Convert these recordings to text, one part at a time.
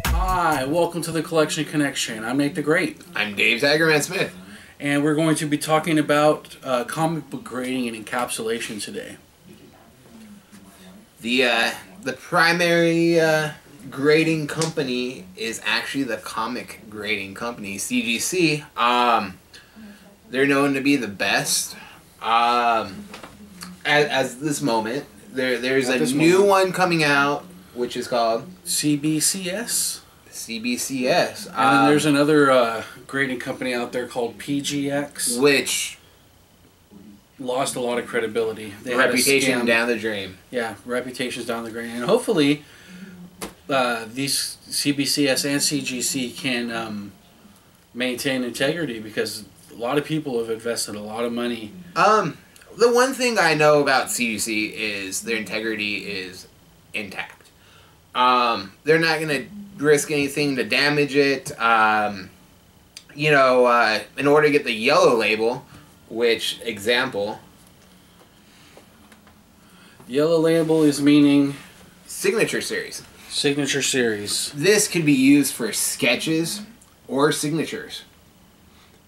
Hi, welcome to the Collection Connection. I'm Nate the Great. I'm Dave Tigerman Smith. And we're going to be talking about comic book grading and encapsulation today. The primary grading company is actually the comic grading company, CGC. They're known to be the best. As this moment, there's a new one coming out, which is called CBCS. CBCS. And then there's another grading company out there called PGX, which lost a lot of credibility. They reputation down the drain. Yeah, reputation's down the drain. And hopefully these CBCS and CGC can maintain integrity, because a lot of people have invested a lot of money. The one thing I know about CGC is their integrity is intact. They're not going to risk anything to damage it. In order to get the yellow label, which example? Yellow label is meaning signature series. Signature series. This could be used for sketches or signatures.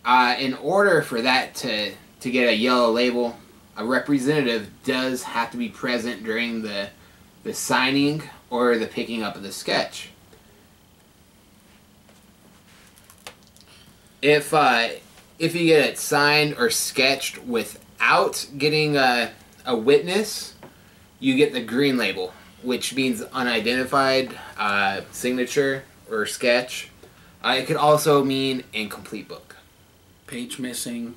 In order for that to get a yellow label, a representative does have to be present during the signing or the picking up of the sketch. If you get it signed or sketched without getting a witness, you get the green label, which means unidentified signature or sketch. It could also mean incomplete book. Page missing.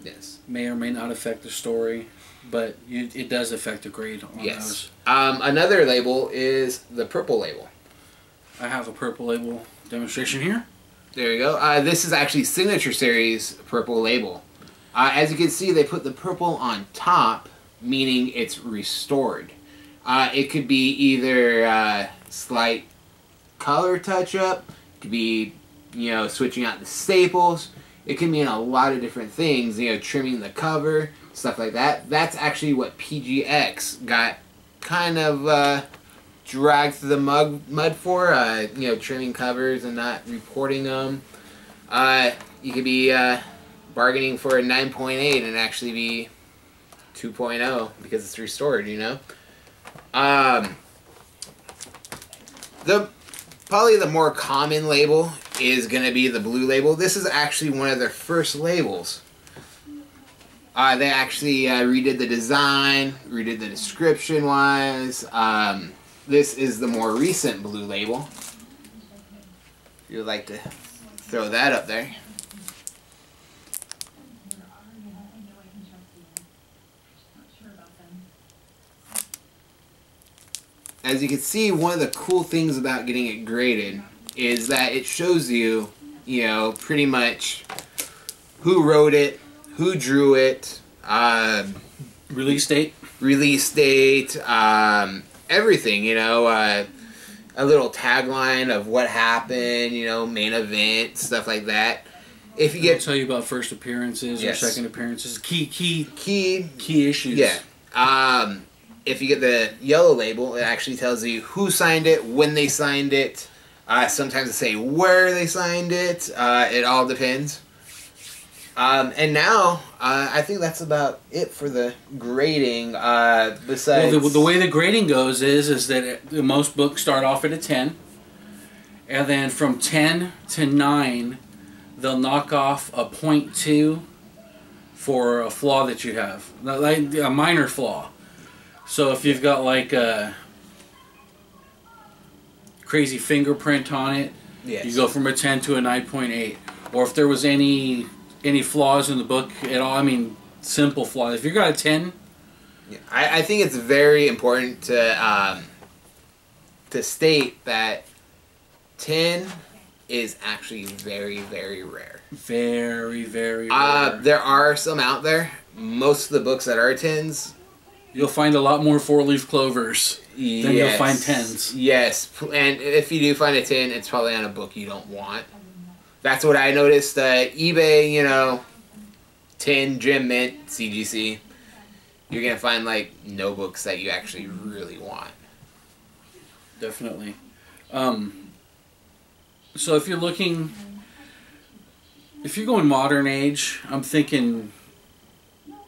Yes. May or may not affect the story, but it does affect the grade on those. Another label is the purple label. I have a purple label demonstration here. There you go. This is actually signature series purple label. As you can see, they put the purple on top, meaning it's restored. It could be either slight color touch-up, it could be, switching out the staples. It can mean a lot of different things, trimming the cover, stuff like that. That's actually what PGX got kind of dragged through the mud for, trimming covers and not reporting them. You could be bargaining for a 9.8 and actually be 2.0 because it's restored, Probably the more common label is going to be the blue label. This is actually one of their first labels. They actually redid the design, redid the description-wise. This is the more recent blue label. If you would like to throw that up there. As you can see, one of the cool things about getting it graded is that it shows you, pretty much who wrote it, who drew it, release date, everything, a little tagline of what happened, main event, stuff like that. If you I'll tell you about first appearances or second appearances, key issues. Yeah. If you get the yellow label, it actually tells you who signed it, when they signed it. Sometimes it say where they signed it. It all depends. And now, I think that's about it for the grading. Besides, well, the way the grading goes is that most books start off at a 10, and then from 10 to 9, they'll knock off a 0.2 for a flaw that you have, like a minor flaw. So if you've got like a crazy fingerprint on it, you go from a 10 to a 9.8. Or if there was any flaws in the book at all, simple flaws. If you've got a 10... Yeah, I think it's very important to state that 10 is actually very, very rare. Very, very rare. There are some out there. Most of the books that are 10s... You'll find a lot more four-leaf clovers than you'll find 10s. Yes, and if you do find a 10, it's probably on a book you don't want. That's what I noticed. eBay, 10 Gem Mint, CGC. you're gonna find like no books that you actually really want. Definitely. So if you're going modern age, I'm thinking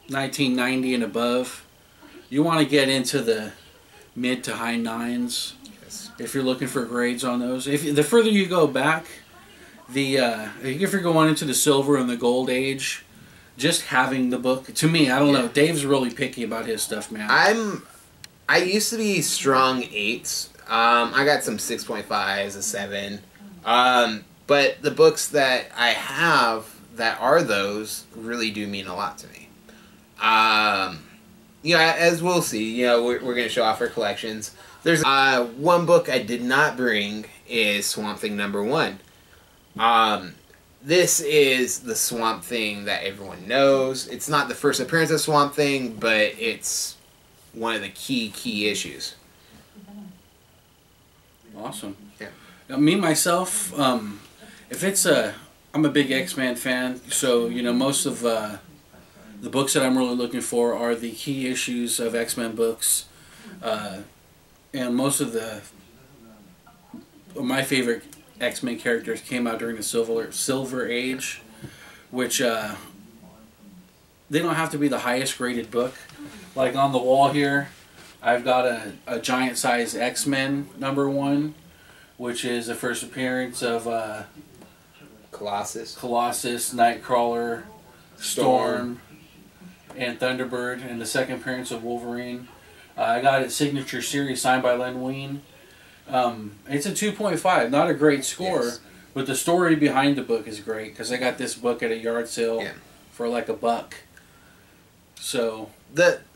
1990 and above. You want to get into the mid to high 9s. Yes. If you're looking for grades on those. The further you go back, if you're going into the silver and the gold age, just having the book, to me, I don't know. Dave's really picky about his stuff, man. I used to be strong 8s. I got some 6.5s, a 7. But the books that I have that are those really do mean a lot to me. As we'll see, we're going to show off our collections. There's one book I did not bring is Swamp Thing #1. This is the Swamp Thing that everyone knows. It's not the first appearance of Swamp Thing, but it's one of the key issues. Awesome. Yeah. Now, me myself, I'm a big X-Men fan, so most of the books that I'm really looking for are the key issues of X-Men books, and most of my favorite X-Men characters came out during the Silver Age, which they don't have to be the highest graded book. Like on the wall here, I've got a giant size X-Men #1, which is the first appearance of Colossus, Nightcrawler, Storm, and Thunderbird, and the second appearance of Wolverine. I got its signature series signed by Len Wein. It's a 2.5, not a great score, yes, but the story behind the book is great because I got this book at a yard sale for like $1. So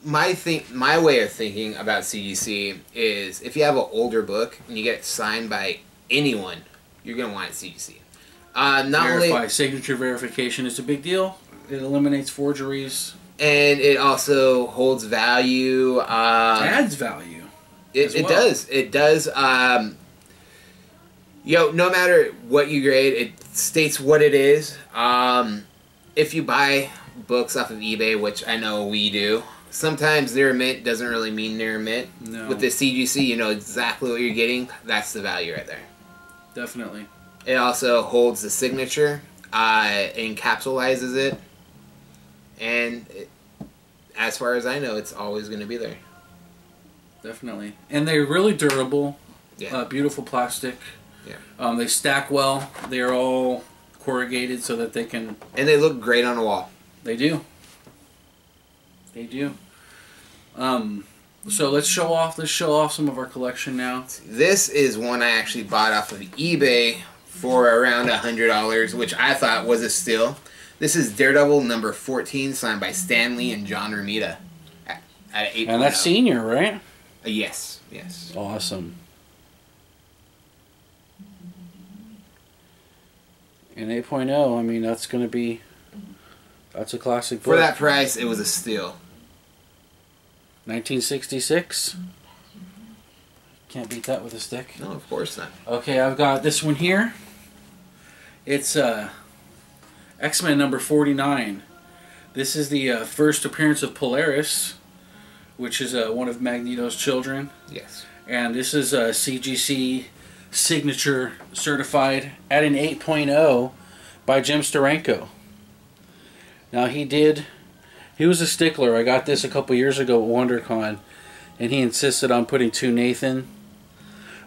my way of thinking about CGC is if you have an older book and you get it signed by anyone, you're gonna want it CGC. Signature verification is a big deal. It eliminates forgeries, and it also holds value. Adds value. It does. It does. No matter what you grade, it states what it is. If you buy books off of eBay, which I know we do, sometimes near mint doesn't really mean near mint. No. With the CGC, you know exactly what you're getting. That's the value right there. Definitely. It also holds the signature, encapsulizes it, and as far as I know, it's always going to be there. Definitely. And they're really durable. Yeah. Beautiful plastic. Yeah. They stack well. They're all corrugated so that they can... And they look great on a wall. They do. They do. So let's show off some of our collection now. This is one I actually bought off of eBay for around $100, which I thought was a steal. This is Daredevil number 14, signed by Stan Lee and John Romita at 8.0. And that's senior, right? Yes, yes. Awesome. And 8.0, I mean, that's going to be... That's a classic book. For that price, it was a steal. 1966. Can't beat that with a stick. No, of course not. Okay, I've got this one here. It's X-Men number 49. This is the first appearance of Polaris, which is one of Magneto's children. Yes. And this is a CGC signature certified at an 8.0 by Jim Steranko. Now he was a stickler. I got this a couple years ago at WonderCon, and he insisted on putting 2 Nathan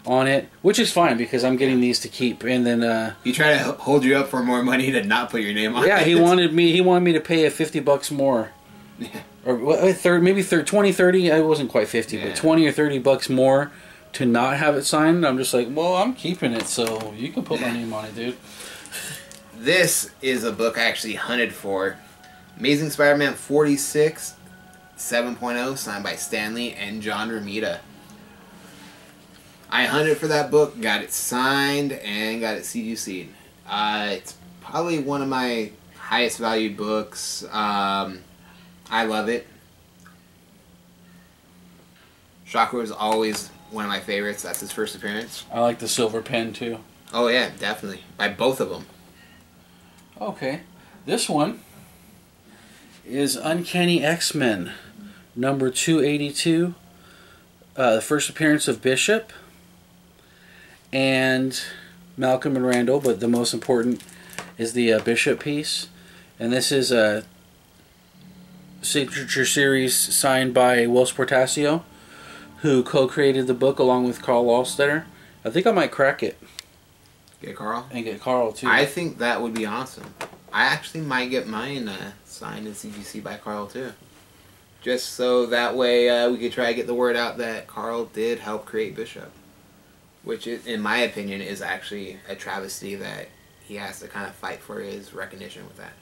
on it, which is fine because I'm getting these to keep. And then he tried to hold you up for more money to not put your name on it. Yeah, he wanted me to pay $50 more. Yeah. Or maybe 20, 30, it wasn't quite 50, but 20 or $30 more to not have it signed. I'm just like, well, I'm keeping it, so you can put my name on it, dude. This is a book I actually hunted for. Amazing Spider-Man 46, 7.0, signed by Stan Lee and John Romita. I hunted for that book, got it signed, and got it CGC'd. It's probably one of my highest valued books. I love it. Shocker was always one of my favorites. That's his first appearance. I like the silver pen, too. Oh, yeah, definitely. By both of them. Okay. This one is Uncanny X-Men number 282, the first appearance of Bishop and Malcolm and Randall, but the most important is the Bishop piece. And this is a signature series signed by Will Portasio, who co-created the book along with Carl Allstetter. I think I might crack it. Get Carl? And get Carl, too. I think that would be awesome. I actually might get mine signed in CGC by Carl, too. Just so that way we could try to get the word out that Carl did help create Bishop. Which, in my opinion, is actually a travesty that he has to kind of fight for his recognition with that.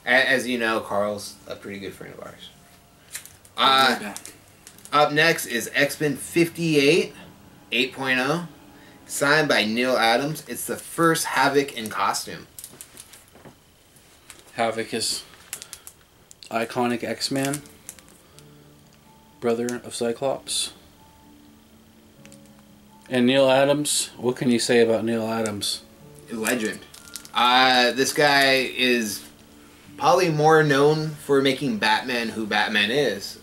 As you know, Carl's a pretty good friend of ours. Up next is X-Men 58 8.0, signed by Neil Adams. It's the first Havoc in costume. Havoc is iconic X-Man, brother of Cyclops. And Neil Adams, what can you say about Neil Adams? Legend. This guy is probably more known for making Batman who Batman is.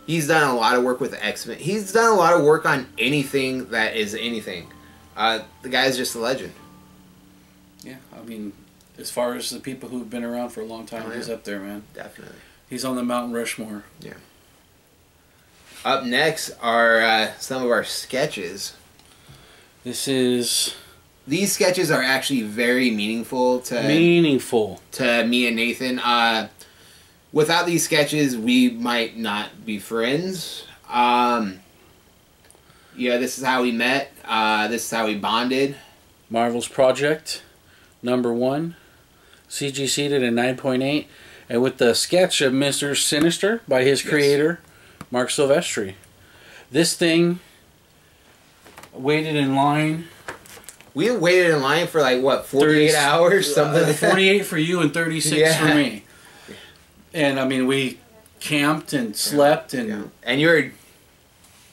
He's done a lot of work with X-Men. He's done a lot of work on anything that is anything. The guy's just a legend. Yeah, I mean, as far as the people who've been around for a long time, he's up there, man. Definitely. He's on the Mount Rushmore. Yeah. Up next are some of our sketches. These sketches are actually very meaningful to me and Nathan. Without these sketches, we might not be friends. Yeah, this is how we met. This is how we bonded. Marvel's Project, number 1. CGC did a 9.8. And with the sketch of Mr. Sinister by his creator, Mark Silvestri. This thing waited in line. We waited in line for like, what, 48 hours? Something like 48 for you and 36 for me. And, I mean, we camped and slept. And and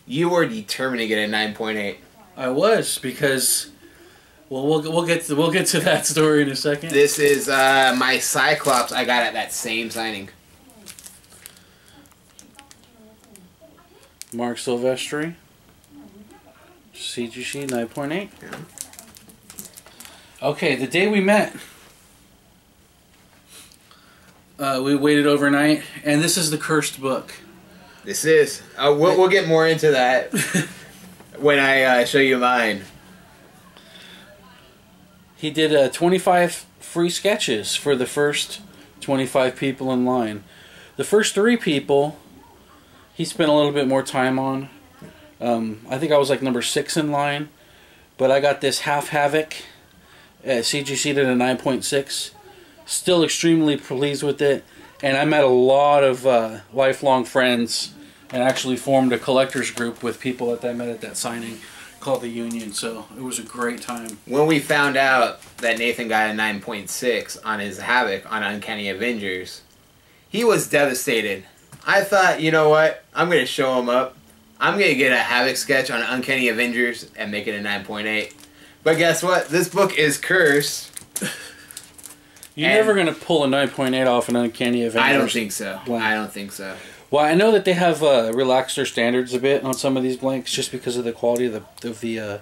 you were determined to get a 9.8. I was, because... Well, we'll get to that story in a second. This is my Cyclops I got at that same signing. Mark Silvestri, CGC 9.8. Yeah. Okay, the day we met, we waited overnight, and this is the cursed book. This is. We'll get more into that when I show you mine. He did 25 free sketches for the first 25 people in line. The first 3 people, he spent a little bit more time on. I think I was like number 6 in line. But I got this Half Havoc at CGC did a 9.6. Still extremely pleased with it. And I met a lot of lifelong friends and actually formed a collector's group with people that I met at that signing called the Union, so it was a great time. When we found out that Nathan got a 9.6 on his Havoc on Uncanny Avengers, he was devastated. I thought, you know what? I'm going to show him up. I'm going to get a Havoc sketch on Uncanny Avengers and make it a 9.8. But guess what? This book is cursed. You're never going to pull a 9.8 off an Uncanny Avengers. I don't think so. Blank. I don't think so. Well, I know that they have relaxed their standards a bit on some of these blanks just because of the quality of the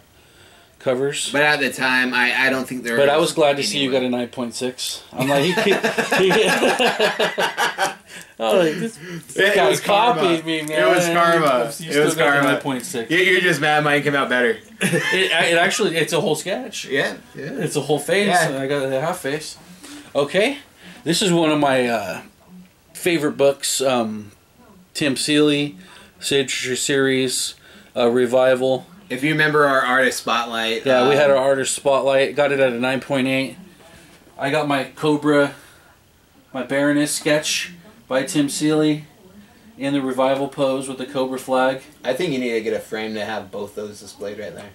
covers. But at the time, I don't think there. But I was glad to see you got a 9.6. I'm like, this guy copied me, man. It was karma. It was karma. 9.6. You're just mad mine came out better. It actually, it's a whole sketch. Yeah. It's a whole face. Yeah. And I got a half face. Okay, this is one of my favorite books. Tim Seeley, Signature Series, Revival. If you remember our artist spotlight. Yeah, we had our artist spotlight. Got it at a 9.8. I got my Cobra, my Baroness sketch by Tim Seeley in the Revival pose with the Cobra flag. I think you need to get a frame to have both those displayed right there.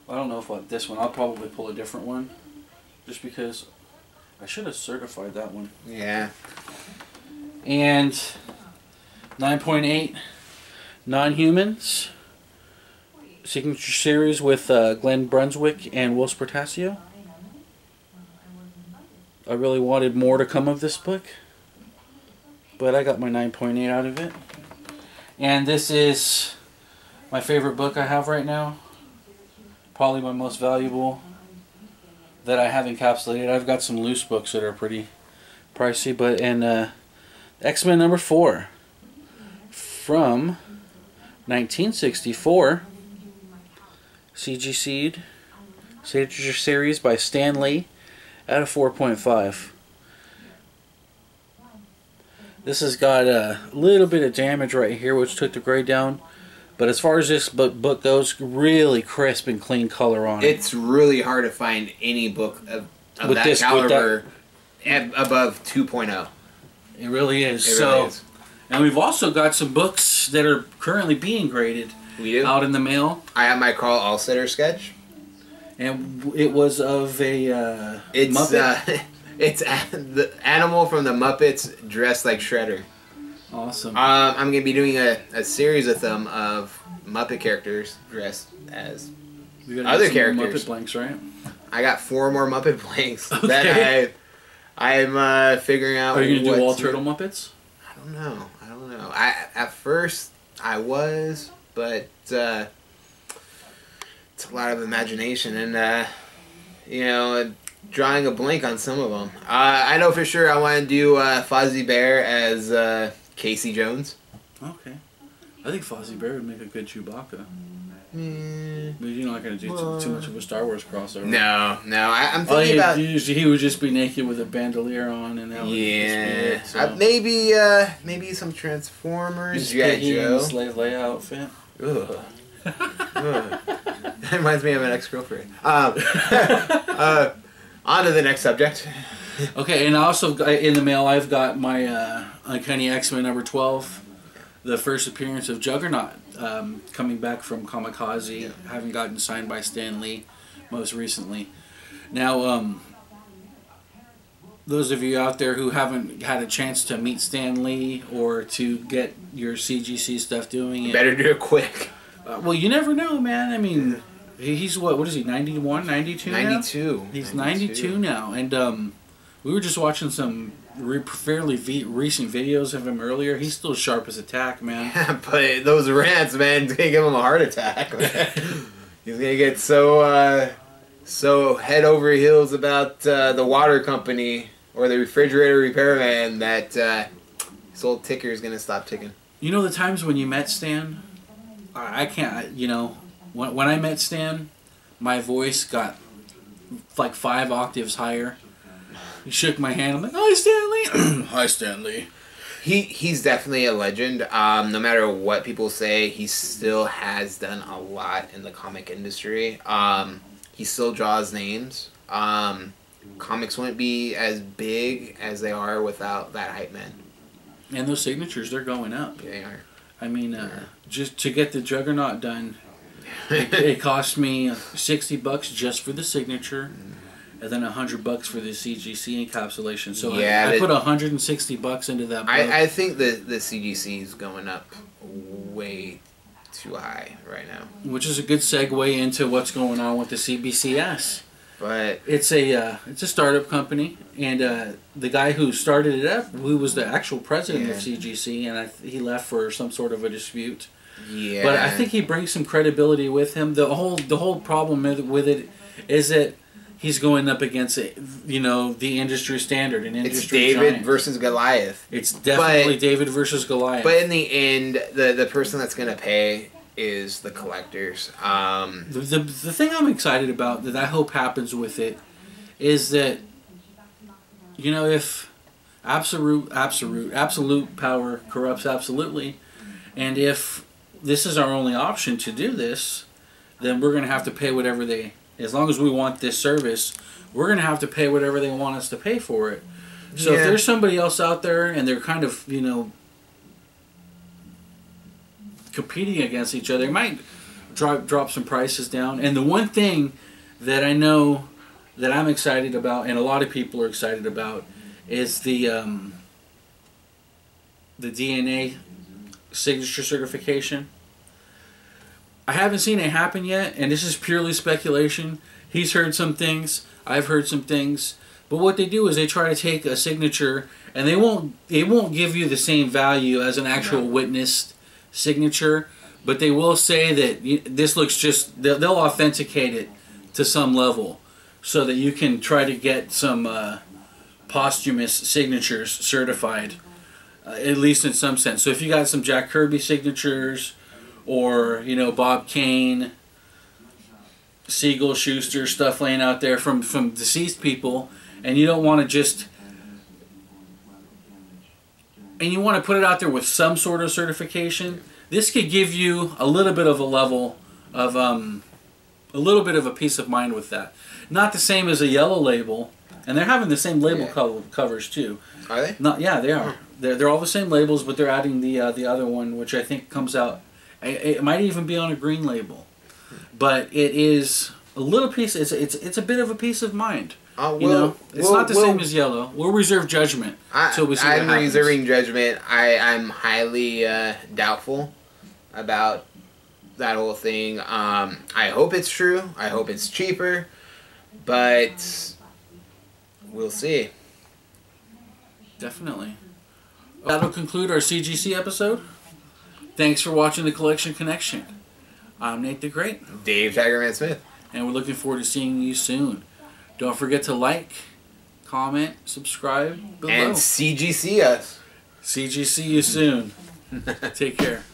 I don't know if I want this one. I'll probably pull a different one. Just because I should have certified that one. Yeah. And 9.8 Non-Humans Signature Series with Glenn Brunswick and Will Portasio. I really wanted more to come of this book, but I got my 9.8 out of it. And this is my favorite book I have right now. Probably my most valuable that I have encapsulated. I've got some loose books that are pretty pricey, but X-Men number 4 from 1964, CGC Signature Series by Stan Lee at a 4.5. This has got a little bit of damage right here, which took the grade down. But as far as this book goes, really crisp and clean color on it. It's really hard to find any book of that caliber above 2.0. It really is. It really is. And we've also got some books that are currently being graded. We do. Out in the mail. I have my Carl Alstetter sketch. And it was of a it's Muppet. It's the animal from the Muppets dressed like Shredder. Awesome. I'm going to be doing a series with them of Muppet characters dressed as other characters. Muppet blanks, right? I got 4 more Muppet blanks that I'm figuring out. Are you going to do all Turtle Muppets? I don't know. At first I was, but it's a lot of imagination and drawing a blank on some of them. I know for sure I want to do Fozzie Bear as Casey Jones. Okay. I think Fozzie Bear would make a good Chewbacca. But you're not going to do too much of a Star Wars crossover. No. I'm thinking about... He would just be naked with a bandolier on, and that would just be it, so. Maybe some Transformers. Piggy in the Slave Leia outfit. Ugh. That reminds me of an ex-girlfriend. On to the next subject. Okay, and also in the mail I've got my Uncanny X-Men number 12, the first appearance of Juggernaut, coming back from Kamikaze, having gotten signed by Stan Lee most recently. Now, those of you out there who haven't had a chance to meet Stan Lee or to get your CGC stuff doing it, better do it quick. Well, you never know, man. I mean, he's what is he, 91, 92 now? 92. He's 92 now, and we were just watching some fairly recent videos of him earlier. He's still sharp as a tack, man. Yeah, but those rants, man, it's gonna give him a heart attack, man. He's gonna get so head over heels about the water company or the refrigerator repairman that his old ticker is gonna stop ticking. You know the times when you met Stan? I can't, when I met Stan, my voice got like 5 octaves higher. He shook my hand. I'm like, "Hi, Stanley." Hi, Stanley. He's definitely a legend. No matter what people say, he still has done a lot in the comic industry. He still draws names. Comics wouldn't be as big as they are without that hype man. And those signatures, they're going up. Yeah, they are. I mean, just to get the Juggernaut done, it cost me $60 just for the signature. And then $100 for the CGC encapsulation. So yeah, I put $160 into that book. I think the CGC is going up way too high right now. Which is a good segue into what's going on with the CBCS. But it's a startup company, and the guy who started it up, who was the actual president of CGC, and he left for some sort of a dispute. Yeah. But I think he brings some credibility with him. The whole problem with it is that he's going up against, the industry standard and industry It's David giant. versus Goliath. It's definitely David versus Goliath. But in the end, the person that's going to pay is the collectors. The thing I'm excited about, that I hope happens with it, is that, if absolute power corrupts absolutely, and if this is our only option to do this, then we're going to have to pay whatever as long as we want this service, we're going to have to pay whatever they want us to pay for it. So if there's somebody else out there and they're kind of, competing against each other, it might drop some prices down. And the one thing that I know that I'm excited about, and a lot of people are excited about, is the DNA signature certification. I haven't seen it happen yet, and this is purely speculation. He's heard some things, I've heard some things, But what they do is they try to take a signature, and they won't give you the same value as an actual witnessed signature, but they will say that this looks just, they'll authenticate it to some level so that you can try to get some posthumous signatures certified, at least in some sense. So if you got some Jack Kirby signatures, or Bob Kane, Siegel, Schuster, stuff laying out there from deceased people, and you don't want to just, and you want to put it out there with some sort of certification, this could give you a little bit of a level of a little bit of a peace of mind with that. Not the same as a yellow label, and they're having the same label covers too. Are they? Yeah, they are. They're all the same labels, but they're adding the other one, which I think comes out. It might even be on a green label, but it is a little piece. It's a bit of a peace of mind. It's not the same as yellow. We'll reserve judgment until we see what happens. I'm reserving judgment. I'm highly doubtful about that whole thing. I hope it's true. I hope it's cheaper, but we'll see. Definitely. That'll conclude our CGC episode. Thanks for watching The Collection Connection. I'm Nate the Great. Dave Tigerman Smith. And we're looking forward to seeing you soon. Don't forget to like, comment, subscribe below. And CGC us. CGC you soon. Take care.